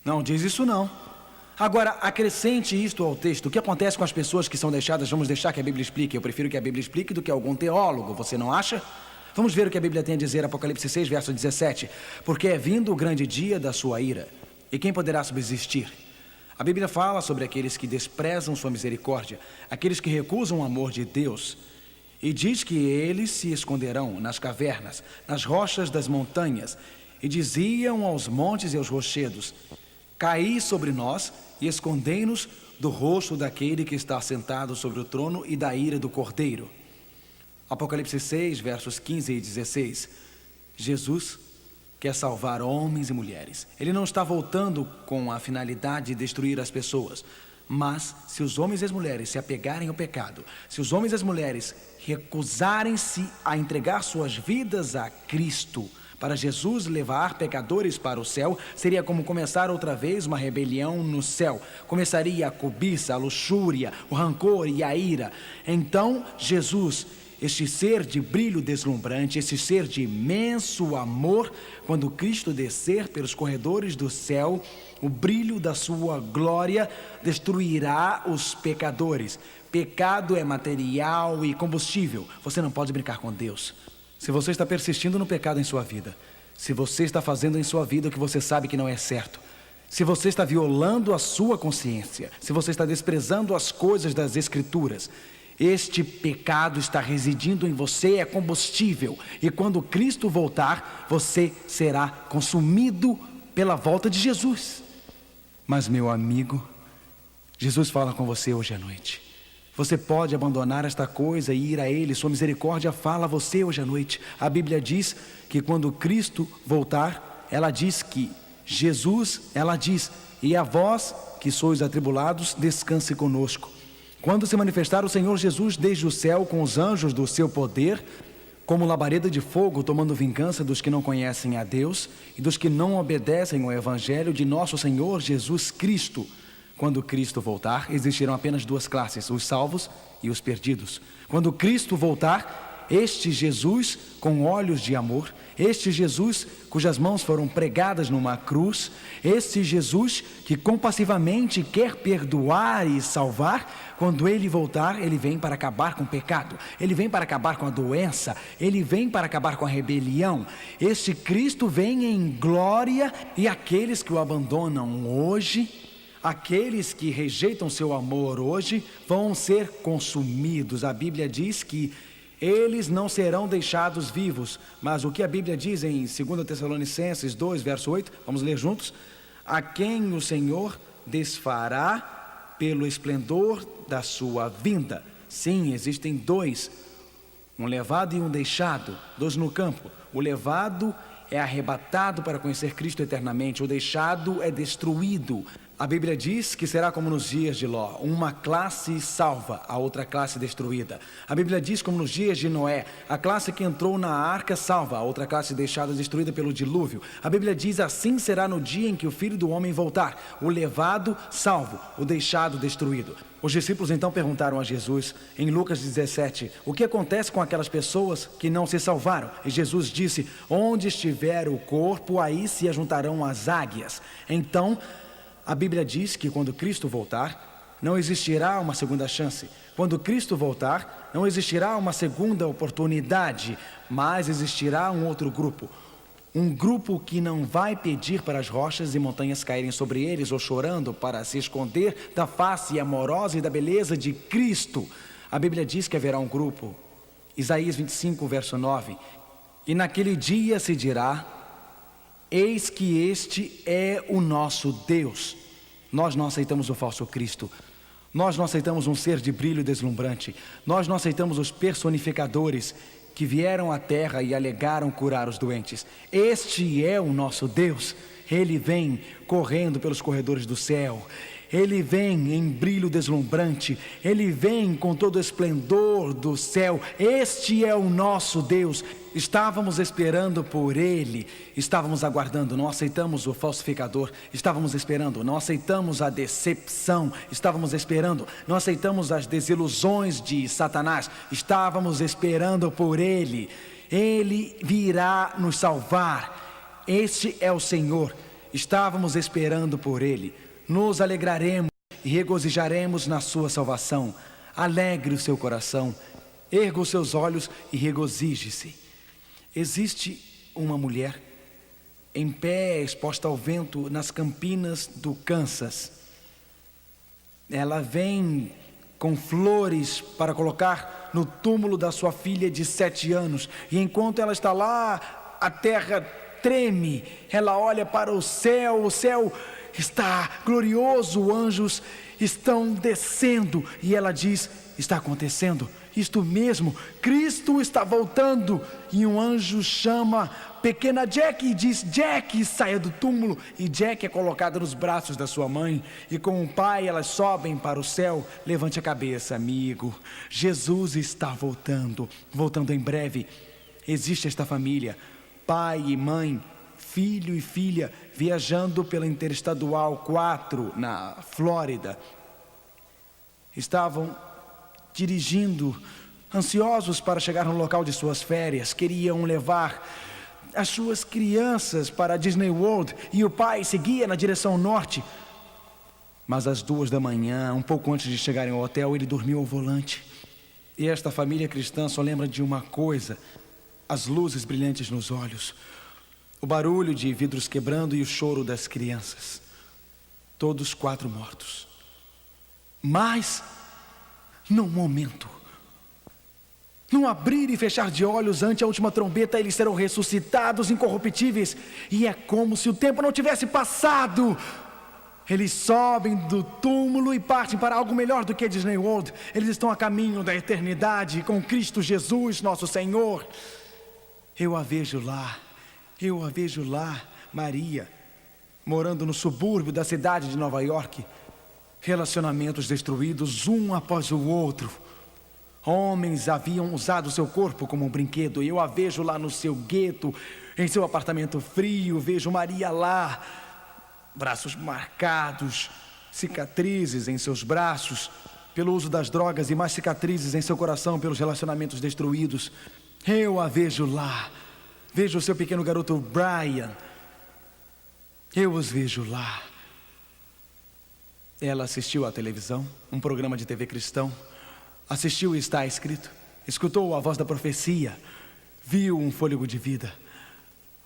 Não diz isso não. Agora, acrescente isto ao texto. O que acontece com as pessoas que são deixadas? Vamos deixar que a Bíblia explique. Eu prefiro que a Bíblia explique do que algum teólogo, você não acha? Vamos ver o que a Bíblia tem a dizer, Apocalipse 6, verso 17. Porque é vindo o grande dia da sua ira, e quem poderá subsistir? A Bíblia fala sobre aqueles que desprezam sua misericórdia, aqueles que recusam o amor de Deus, e diz que eles se esconderão nas cavernas, nas rochas das montanhas, e diziam aos montes e aos rochedos, caí sobre nós e escondei-nos do rosto daquele que está sentado sobre o trono e da ira do Cordeiro. Apocalipse 6, versos 15 e 16. Jesus quer salvar homens e mulheres. Ele não está voltando com a finalidade de destruir as pessoas. Mas se os homens e as mulheres se apegarem ao pecado, se os homens e as mulheres recusarem-se a entregar suas vidas a Cristo, para Jesus levar pecadores para o céu, seria como começar outra vez uma rebelião no céu. Começaria a cobiça, a luxúria, o rancor e a ira. Então Jesus, este ser de brilho deslumbrante, este ser de imenso amor, quando Cristo descer pelos corredores do céu, o brilho da sua glória destruirá os pecadores. Pecado é material e combustível. Você não pode brincar com Deus. Se você está persistindo no pecado em sua vida, se você está fazendo em sua vida o que você sabe que não é certo, se você está violando a sua consciência, se você está desprezando as coisas das Escrituras, este pecado está residindo em você, é combustível. E quando Cristo voltar, você será consumido pela volta de Jesus. Mas, meu amigo, Jesus fala com você hoje à noite. Você pode abandonar esta coisa e ir a Ele. Sua misericórdia fala a você hoje à noite. A Bíblia diz que quando Cristo voltar, ela diz que Jesus, ela diz, e a vós que sois atribulados, descanse conosco. Quando se manifestar o Senhor Jesus desde o céu com os anjos do seu poder, como labareda de fogo, tomando vingança dos que não conhecem a Deus e dos que não obedecem ao Evangelho de nosso Senhor Jesus Cristo. Quando Cristo voltar, existirão apenas duas classes, os salvos e os perdidos. Quando Cristo voltar, este Jesus com olhos de amor, este Jesus cujas mãos foram pregadas numa cruz, este Jesus que compassivamente quer perdoar e salvar, quando Ele voltar, Ele vem para acabar com o pecado, Ele vem para acabar com a doença, Ele vem para acabar com a rebelião. Este Cristo vem em glória e aqueles que o abandonam hoje, aqueles que rejeitam seu amor hoje, vão ser consumidos. A Bíblia diz que eles não serão deixados vivos, mas o que a Bíblia diz em 2 Tessalonicenses 2, verso 8, vamos ler juntos: a quem o Senhor desfará pelo esplendor da sua vinda. Sim, existem dois, um levado e um deixado, dois no campo. O levado é arrebatado para conhecer Cristo eternamente, o deixado é destruído. A Bíblia diz que será como nos dias de Ló, uma classe salva, a outra classe destruída. A Bíblia diz como nos dias de Noé, a classe que entrou na arca salva, a outra classe deixada destruída pelo dilúvio. A Bíblia diz assim será no dia em que o Filho do Homem voltar, o levado salvo, o deixado destruído. Os discípulos então perguntaram a Jesus, em Lucas 17, o que acontece com aquelas pessoas que não se salvaram? E Jesus disse, onde estiver o corpo, aí se ajuntarão as águias. Então, a Bíblia diz que quando Cristo voltar, não existirá uma segunda chance. Quando Cristo voltar, não existirá uma segunda oportunidade, mas existirá um outro grupo. Um grupo que não vai pedir para as rochas e montanhas caírem sobre eles ou chorando para se esconder da face amorosa e da beleza de Cristo. A Bíblia diz que haverá um grupo, Isaías 25, verso 9, e naquele dia se dirá, eis que este é o nosso Deus. Nós não aceitamos o falso Cristo. Nós não aceitamos um ser de brilho deslumbrante. Nós não aceitamos os personificadores que vieram à terra e alegaram curar os doentes. Este é o nosso Deus. Ele vem correndo pelos corredores do céu. Ele vem em brilho deslumbrante. Ele vem com todo o esplendor do céu. Este é o nosso Deus. Estávamos esperando por Ele. Estávamos aguardando. Não aceitamos o falsificador. Estávamos esperando. Não aceitamos a decepção. Estávamos esperando. Não aceitamos as desilusões de Satanás. Estávamos esperando por Ele. Ele virá nos salvar. Este é o Senhor. Estávamos esperando por Ele. Nos alegraremos e regozijaremos na sua salvação. Alegre o seu coração, erga os seus olhos e regozije-se. Existe uma mulher em pé, exposta ao vento nas campinas do Kansas. Ela vem com flores para colocar no túmulo da sua filha de 7 anos. E enquanto ela está lá, a terra treme. Ela olha para o céu está glorioso, anjos estão descendo, e ela diz, está acontecendo, isto mesmo, Cristo está voltando, e um anjo chama pequena Jack e diz, Jack, saia do túmulo, e Jack é colocada nos braços da sua mãe, e com o pai elas sobem para o céu. Levante a cabeça, amigo, Jesus está voltando em breve. Existe esta família, pai e mãe, filho e filha, viajando pela Interestadual 4, na Flórida. Estavam dirigindo, ansiosos para chegar no local de suas férias. Queriam levar as suas crianças para a Disney World, e o pai seguia na direção norte. Mas às 2 da manhã, um pouco antes de chegarem ao hotel, ele dormiu ao volante. E esta família cristã só lembra de uma coisa, as luzes brilhantes nos olhos, o barulho de vidros quebrando e o choro das crianças. Todos 4 mortos. Mas, num momento, num abrir e fechar de olhos ante a última trombeta, eles serão ressuscitados incorruptíveis. E é como se o tempo não tivesse passado. Eles sobem do túmulo e partem para algo melhor do que Disney World. Eles estão a caminho da eternidade com Cristo Jesus, nosso Senhor. Eu a vejo lá, Maria, morando no subúrbio da cidade de Nova York, Relacionamentos destruídos um após o outro. Homens haviam usado seu corpo como um brinquedo. Eu a vejo lá no seu gueto, em seu apartamento frio. Vejo Maria lá, braços marcados, cicatrizes em seus braços pelo uso das drogas e mais cicatrizes em seu coração pelos relacionamentos destruídos. Eu a vejo lá. Vejo o seu pequeno garoto Brian. Eu os vejo lá. Ela assistiu à televisão, um programa de TV cristão. Assistiu e está escrito. Escutou a voz da profecia. Viu um fôlego de vida.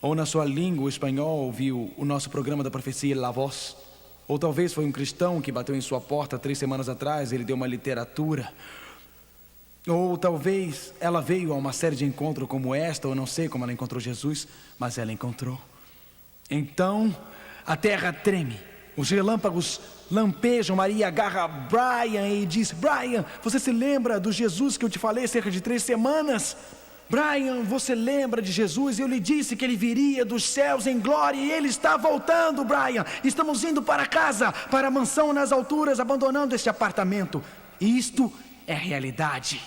Ou na sua língua, o espanhol, viu o nosso programa da profecia La Voz. Ou talvez foi um cristão que bateu em sua porta 3 semanas atrás. Ele deu uma literatura. Ou talvez ela veio a uma série de encontros como esta. Ou não sei como ela encontrou Jesus, mas ela encontrou. Então a terra treme. Os relâmpagos lampejam. Maria agarra Brian e diz: Brian, você se lembra do Jesus que eu te falei cerca de 3 semanas? Brian, você lembra de Jesus? Eu lhe disse que ele viria dos céus em glória e ele está voltando, Brian. Estamos indo para casa, para a mansão nas alturas, abandonando este apartamento. Isto é realidade.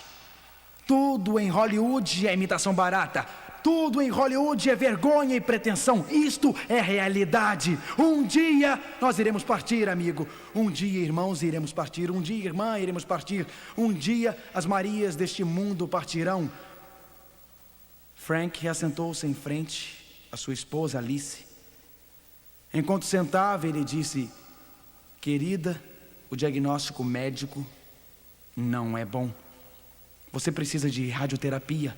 Tudo em Hollywood é imitação barata. Tudo em Hollywood é vergonha e pretensão. Isto é realidade. Um dia nós iremos partir, amigo. Um dia, irmãos, iremos partir. Um dia, irmã, iremos partir. Um dia as Marias deste mundo partirão. Frank assentou-se em frente à sua esposa Alice. Enquanto sentava, ele disse: querida, o diagnóstico médico não é bom. Você precisa de radioterapia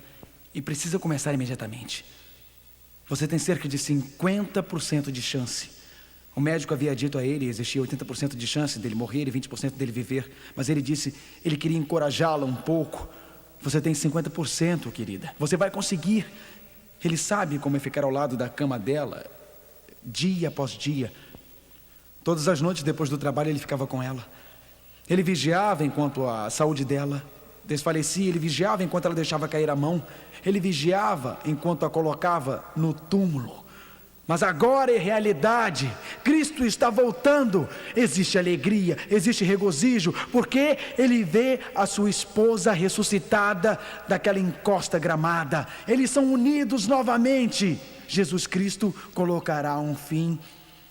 e precisa começar imediatamente. Você tem cerca de 50% de chance. O médico havia dito a ele, existia 80% de chance dele morrer e 20% dele viver. Mas ele disse, ele queria encorajá-la um pouco. Você tem 50%, querida. Você vai conseguir. Ele sabe como é ficar ao lado da cama dela, dia após dia. Todas as noites depois do trabalho ele ficava com ela. Ele vigiava enquanto a saúde dela desfalecia. Ele vigiava enquanto ela deixava cair a mão. Ele vigiava enquanto a colocava no túmulo. Mas agora é realidade. Cristo está voltando. Existe alegria, existe regozijo, porque ele vê a sua esposa ressuscitada daquela encosta gramada. Eles são unidos novamente. Jesus Cristo colocará um fim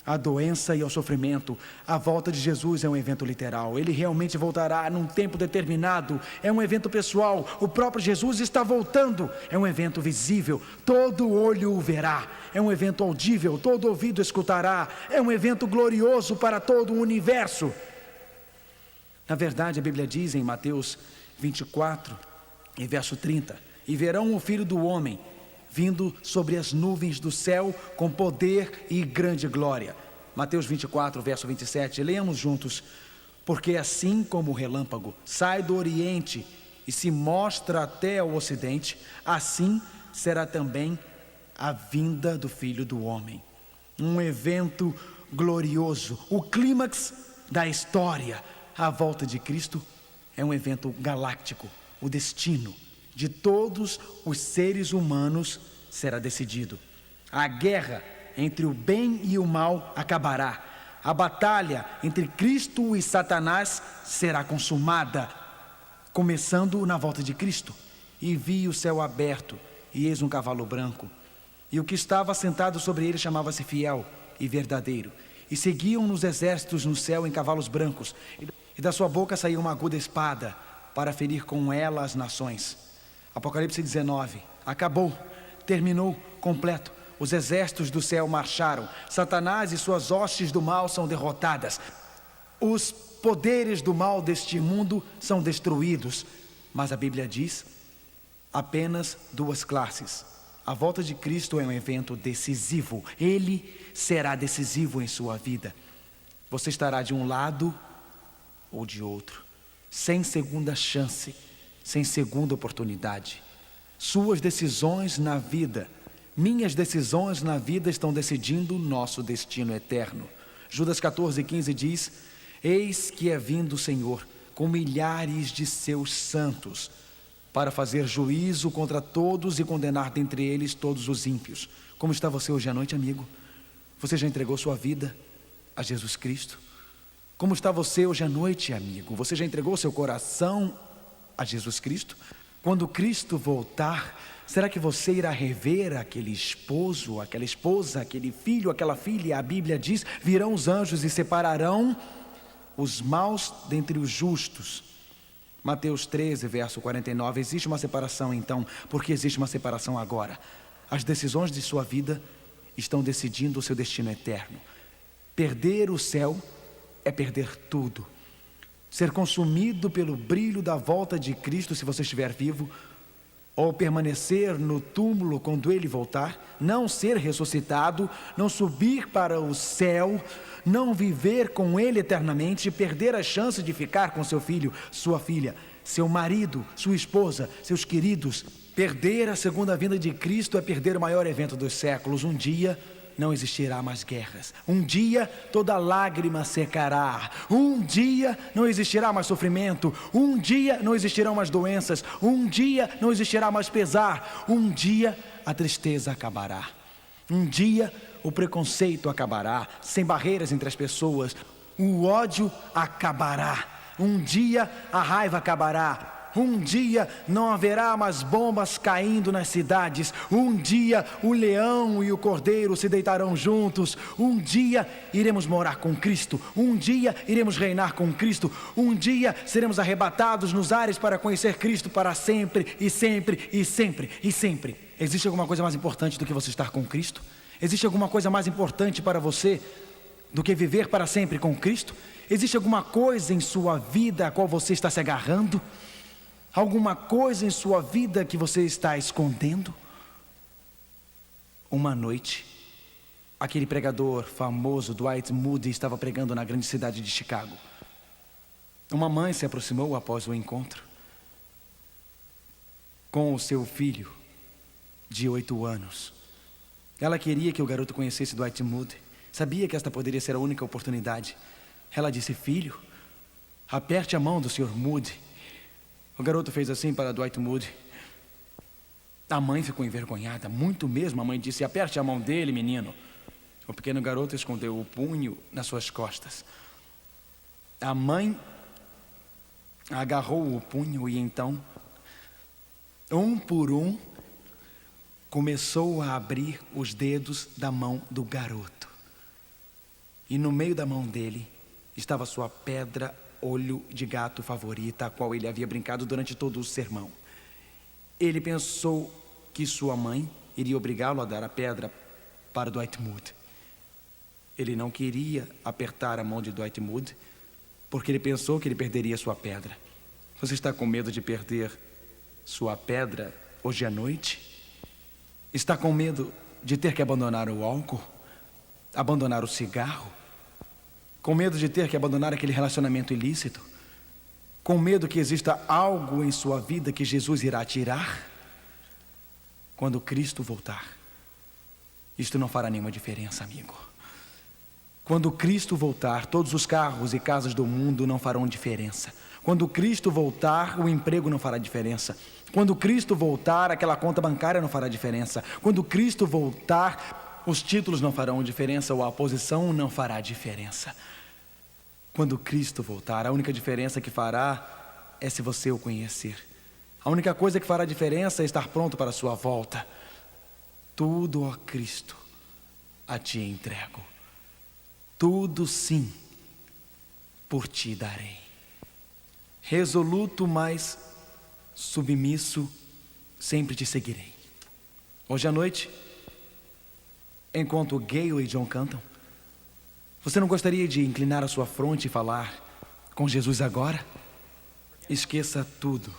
à doença e ao sofrimento. A volta de Jesus é um evento literal. Ele realmente voltará num tempo determinado. É um evento pessoal. O próprio Jesus está voltando. É um evento visível. Todo olho o verá. É um evento audível. Todo ouvido escutará. É um evento glorioso para todo o universo. Na verdade, a Bíblia diz em Mateus 24 e verso 30: e verão o Filho do Homem vindo sobre as nuvens do céu com poder e grande glória. Mateus 24, verso 27, leamos juntos. Porque assim como o relâmpago sai do oriente e se mostra até o ocidente, assim será também a vinda do Filho do Homem. Um evento glorioso, o clímax da história. A volta de Cristo é um evento galáctico. O destino de todos os seres humanos será decidido. A guerra entre o bem e o mal acabará. A batalha entre Cristo e Satanás será consumada, começando na volta de Cristo. E vi o céu aberto, e eis um cavalo branco, e o que estava sentado sobre ele chamava-se Fiel e Verdadeiro, e seguiam-nos exércitos no céu em cavalos brancos, e da sua boca saía uma aguda espada, para ferir com ela as nações. Apocalipse 19, acabou, terminou, completo. Os exércitos do céu marcharam. Satanás e suas hostes do mal são derrotadas. Os poderes do mal deste mundo são destruídos. Mas a Bíblia diz apenas 2 classes. A volta de Cristo é um evento decisivo. Ele será decisivo em sua vida. Você estará de um lado ou de outro, sem segunda chance, sem segunda oportunidade. Suas decisões na vida, minhas decisões na vida estão decidindo o nosso destino eterno. Judas 14:15 diz: eis que é vindo o Senhor com milhares de seus santos, para fazer juízo contra todos e condenar dentre eles todos os ímpios. Como está você hoje à noite, amigo? Você já entregou sua vida a Jesus Cristo? Como está você hoje à noite, amigo? Você já entregou seu coração a Jesus Cristo? Quando Cristo voltar, será que você irá rever aquele esposo, aquela esposa, aquele filho, aquela filha? A Bíblia diz: virão os anjos e separarão os maus dentre os justos. Mateus 13, verso 49. Existe uma separação então. Por que existe uma separação agora? As decisões de sua vida estão decidindo o seu destino eterno. Perder o céu é perder tudo. Ser consumido pelo brilho da volta de Cristo, se você estiver vivo, ou permanecer no túmulo quando Ele voltar, não ser ressuscitado, não subir para o céu, não viver com Ele eternamente, perder a chance de ficar com seu filho, sua filha, seu marido, sua esposa, seus queridos. Perder a segunda vinda de Cristo é perder o maior evento dos séculos. Um dia não existirá mais guerras. Um dia toda lágrima secará. Um dia não existirá mais sofrimento. Um dia não existirão mais doenças. Um dia não existirá mais pesar. Um dia a tristeza acabará. Um dia o preconceito acabará, sem barreiras entre as pessoas. O ódio acabará. Um dia a raiva acabará. Um dia não haverá mais bombas caindo nas cidades. Um dia o leão e o cordeiro se deitarão juntos. Um dia iremos morar com Cristo. Um dia iremos reinar com Cristo. Um dia seremos arrebatados nos ares para conhecer Cristo para sempre e sempre e sempre e sempre. Existe alguma coisa mais importante do que você estar com Cristo? Existe alguma coisa mais importante para você do que viver para sempre com Cristo? Existe alguma coisa em sua vida a qual você está se agarrando? Alguma coisa em sua vida que você está escondendo? Uma noite, aquele pregador famoso, Dwight Moody, estava pregando na grande cidade de Chicago. Uma mãe se aproximou após o encontro com o seu filho de 8 anos. Ela queria que o garoto conhecesse Dwight Moody. Sabia que esta poderia ser a única oportunidade. Ela disse: filho, aperte a mão do Sr. Moody. O garoto fez assim para Dwight Moody. A mãe ficou envergonhada, muito mesmo. A mãe disse: aperte a mão dele, menino. O pequeno garoto escondeu o punho nas suas costas. A mãe agarrou o punho e então, um por um, começou a abrir os dedos da mão do garoto. E no meio da mão dele estava sua pedra olho de gato favorita, a qual ele havia brincado durante todo o sermão. Ele pensou que sua mãe iria obrigá-lo a dar a pedra para Dwight Moody. Ele não queria apertar a mão de Dwight Moody, porque ele pensou que ele perderia sua pedra. Você está com medo de perder sua pedra hoje à noite? Está com medo de ter que abandonar o álcool? Abandonar o cigarro? Com medo de ter que abandonar aquele relacionamento ilícito? Com medo que exista algo em sua vida que Jesus irá tirar? Quando Cristo voltar, isto não fará nenhuma diferença, amigo. Quando Cristo voltar, todos os carros e casas do mundo não farão diferença. Quando Cristo voltar, o emprego não fará diferença. Quando Cristo voltar, aquela conta bancária não fará diferença. Quando Cristo voltar, os títulos não farão diferença ou a posição não fará diferença. Quando Cristo voltar, a única diferença que fará é se você o conhecer. A única coisa que fará diferença é estar pronto para a sua volta. Tudo, ó Cristo, a ti entrego. Tudo sim, por ti darei. Resoluto, mas submisso, sempre te seguirei. Hoje à noite, enquanto Gayle e John cantam, você não gostaria de inclinar a sua fronte e falar com Jesus agora? Esqueça tudo.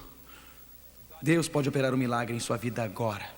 Deus pode operar um milagre em sua vida agora.